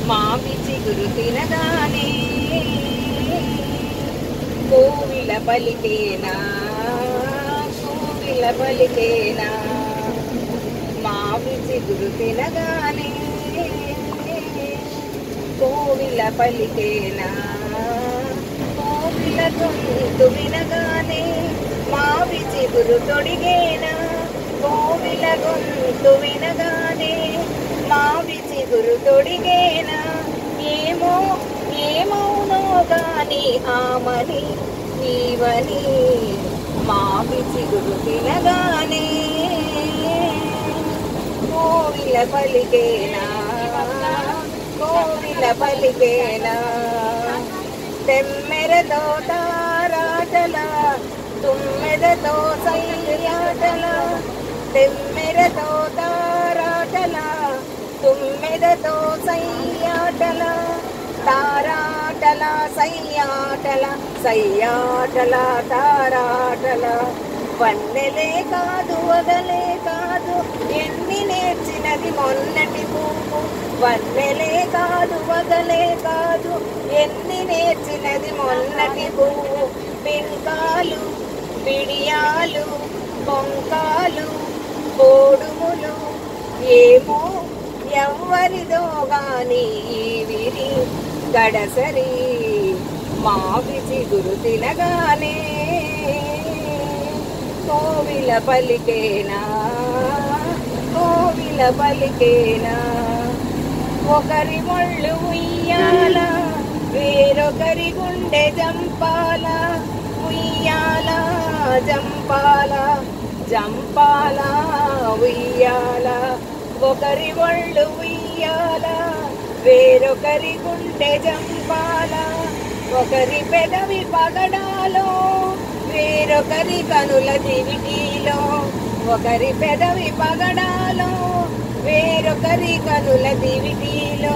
మావి చిగురు తినగానే కోవిల పలికేనా కోవిల పలికేనా మావి చిగురు తినగానే కోవిల పలికేనా కోవిల గొంతు వినగానే మావి చిగురు తొడిగేనా కోవిల గొంతు వినగానే మావి చిగురు తొడిగేనా ఏమో ఏమౌనో గాని ఆమని నీవని మావి చిగురు తినగానే కోవిల పలికేనా కోవిల పలికేనా తెమ్మెరతో తారాటల తుమ్మెదతో సయ్యాటల తెమ్మెరతో తారాటల తుమ్మెదతో సయ్యాటల తారాటల సయ్యాటల సయ్యాటల తారాటల వన్నెలే కాదు వదలే కాదు ఎన్ని నేర్చినది మొన్నటి పువ్వు వన్నెలే కాదు వదలే కాదు ఎన్ని నేర్చినది మొన్నటి పువ్వు బింకాలు బిడియాలు పొంకాలు కోడుములు ఏమో ఎవ్వరిదో గాని విరి గడసరి మావి చిగురు తినగానే కోవిల పలికేనా కోవిల పలికేనా ఒకరి మొళ్ళు ఉయ్యాల వేరొకరి గుండె జంపాల ఉయ్యాల జంపాల జంపాల ఉయ్యాల ఒకరి ఒళ్ళు ఉయ్యాల వేరొకరి గుండె జంపాల ఒకరి పెదవి పగడాలో వేరొకరి కనుల దివిటీలో ఒకరి పెదవి పగడాలో వేరొకరి కనుల దివిటీలో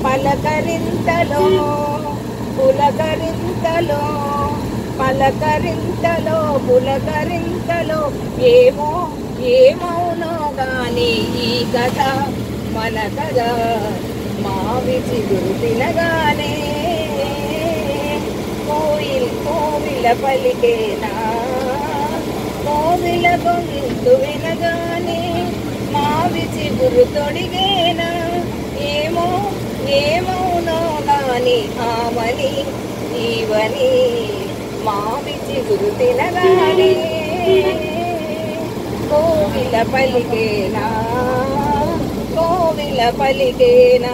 పలకరింతలో పులకరింతలో పలకరింతలో పులకరింతలో ఏమో ఏమౌనో గాని ఈ కథ మన కథ మావి చిగురు తినగానే కోవిల పలికేనా కోవిల గొంతు వినగానే మావి చిగురు తొడిగేనా ఏమో ఏమౌనో గాని ఆమని ఈవని మావి చిగురు తినగానే కోవిల పలికేనా కోవిల పలికేనా